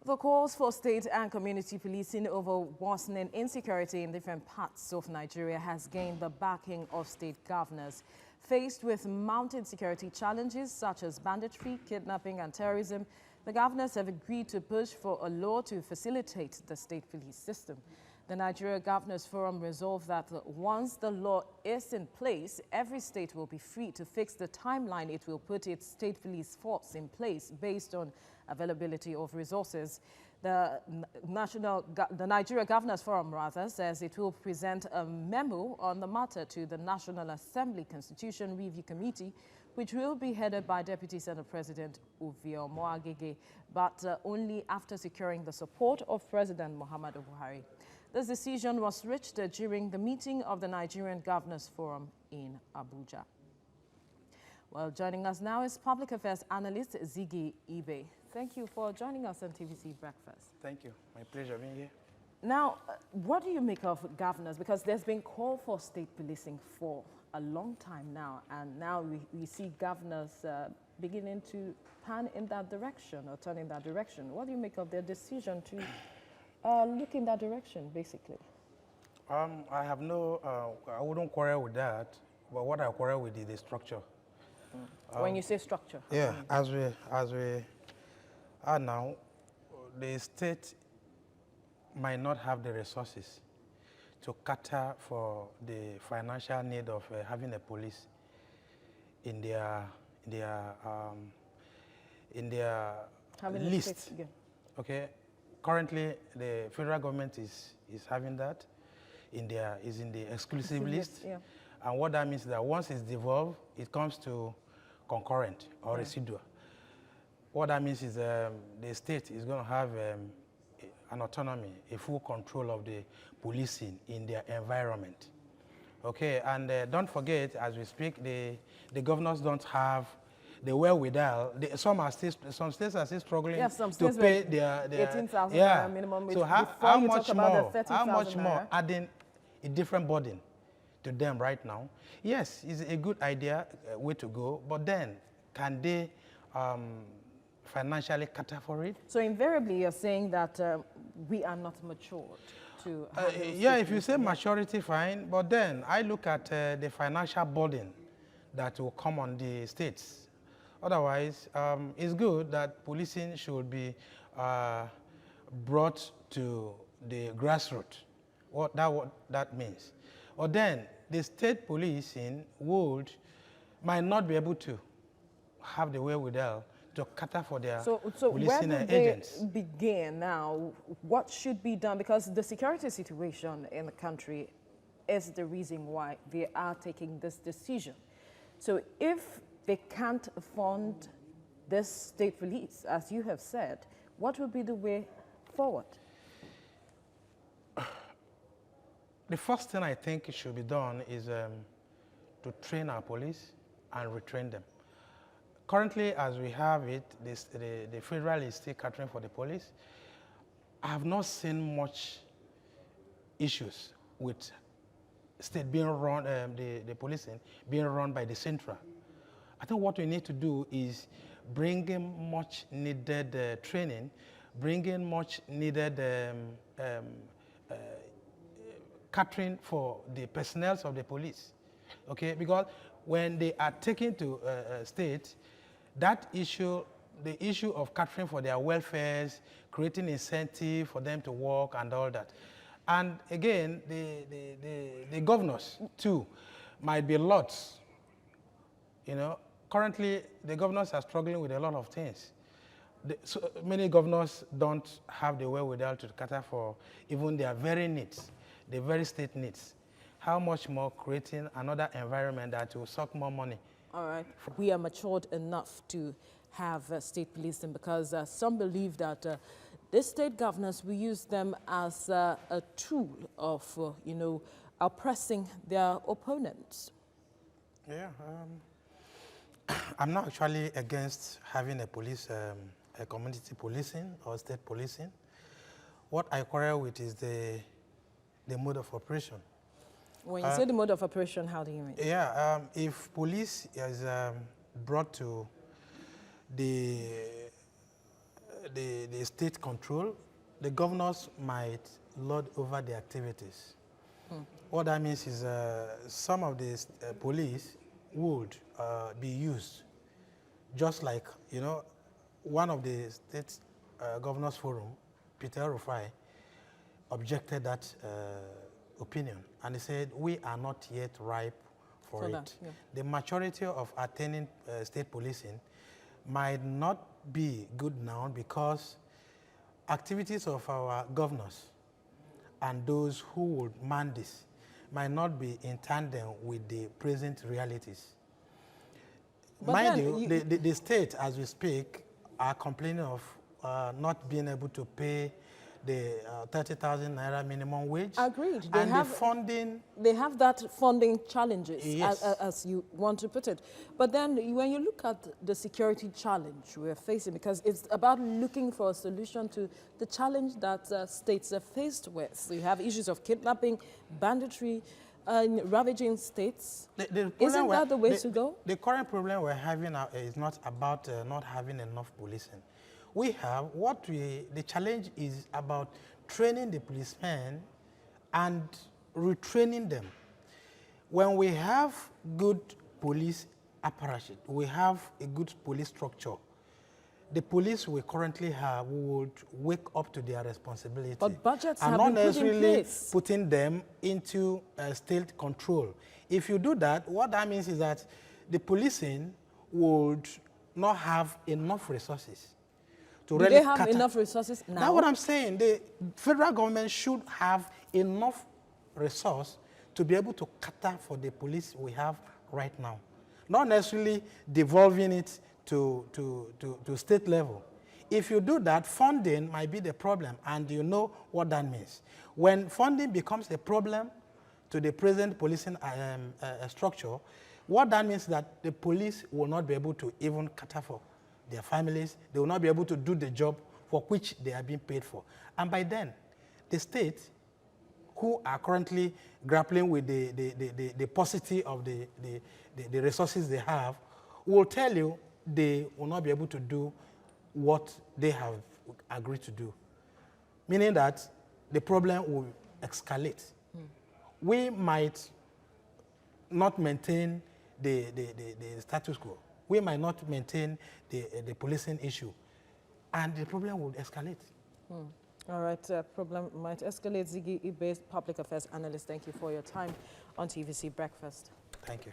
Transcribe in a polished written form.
The calls for state and community policing over worsening insecurity in different parts of Nigeria has gained the backing of state governors. Faced with mounting security challenges such as banditry, kidnapping and terrorism, the governors have agreed to push for a law to facilitate the state police system. The Nigeria Governors Forum resolved that once the law is in place, every state will be free to fix the timeline it will put its state police force in place based on availability of resources. The Nigeria Governors Forum says it will present a memo on the matter to the National Assembly Constitution Review Committee, which will be headed by Deputy Senate President Uvio Moagege, but only after securing the support of President Muhammadu Buhari. This decision was reached during the meeting of the Nigerian Governors Forum in Abuja. Well, joining us now is public affairs analyst Ziggy Ibe. Thank you for joining us on TVC Breakfast. Thank you. My pleasure being here. Now, what do you make of governors? Because there's been call for state policing for a long time now, and now we see governors beginning to pan in that direction or turn in that direction. What do you make of their decision to look in that direction, basically? I have no, I wouldn't quarrel with that, but what I quarrel with is the structure. When you say structure? Yeah, as we are now, the state might not have the resources to cater for the financial need of having a police in their list. Okay, currently the federal government is having that in the exclusive list, yeah. And what that means is that once it's devolved, it comes to concurrent or residual. What that means is the state is going to have an autonomy, a full control of the policing in their environment. Okay, and don't forget, as we speak, the governors don't have the wherewithal. Some states are still struggling to pay their 18,000 minimum. So how much more adding a different burden to them right now? Yes, it's a good idea, way to go, but then can they financially cater for it? So invariably you're saying that we are not matured to yeah, if you say maturity, fine, but then I look at the financial burden that will come on the states. Otherwise, it's good that policing should be brought to the grassroots, what that means. Or then the state policing might not be able to have the wherewithal to cater for their policing agents. So where do they begin now? What should be done? Because the security situation in the country is the reason why they are taking this decision. So if they can't fund this state police, as you have said, what would be the way forward? The first thing I think should be done is to train our police and retrain them. Currently, as we have it, the federal is still catering for the police. I have not seen much issues with state being run, the policing being run by the central. I think what we need to do is bring in much needed training, bring in much needed catering for the personnel of the police, okay? Because when they are taken to state, that issue, the issue of catering for their welfares, creating incentive for them to work and all that. And again, the governors too might be lots. You know, currently the governors are struggling with a lot of things. So many governors don't have the wherewithal to cater for even their very needs, the very state needs. How much more creating another environment that will suck more money? All right. We are matured enough to have state policing because some believe that the state governors, we use them as a tool of, you know, oppressing their opponents. Yeah. I'm not actually against having a police, a community policing or state policing. What I quarrel with is the mode of operation. When you say the mode of operation, how do you mean? Yeah, if police is brought to the the state control, the governors might lord over the activities. What that means is some of the police would be used, just like, you know, one of the state governors forum, Peter Rufai, objected that opinion, and he said, we are not yet ripe for it. That, yeah. The maturity of attaining state policing might not be good now because activities of our governors and those who would man this might not be in tandem with the present realities. But mind you, the state, as we speak, are complaining of not being able to pay the 30,000 naira minimum wage. Agreed. And the funding. They have that funding challenges, Yes. as you want to put it. But then when you look at the security challenge we're facing, because it's about looking for a solution to the challenge that states are faced with. So you have issues of kidnapping, banditry, ravaging states. Isn't that the way to go? The current problem we're having is not about not having enough policing. We have the challenge is about training the policemen and retraining them. When we have good police apparatus, we have a good police structure, the police we currently have would wake up to their responsibility. But budgets and have not been put in necessarily place. putting them into state control. If you do that, what that means is that the policing would not have enough resources. Do they have enough resources now? That's what I'm saying. The federal government should have enough resource to be able to cater for the police we have right now. Not necessarily devolving it to state level. If you do that, funding might be the problem, and you know what that means. When funding becomes a problem to the present policing structure, what that means is that the police will not be able to even cater for their families. They will not be able to do the job for which they are being paid for. And by then, the state, who are currently grappling with the paucity of the resources they have, will tell you they will not be able to do what they have agreed to do. Meaning that the problem will escalate. We might not maintain the status quo. We might not maintain the policing issue, and the problem will escalate. All right, problem might escalate. Ziggy Ibe, Public Affairs Analyst, thank you for your time on TVC Breakfast. Thank you.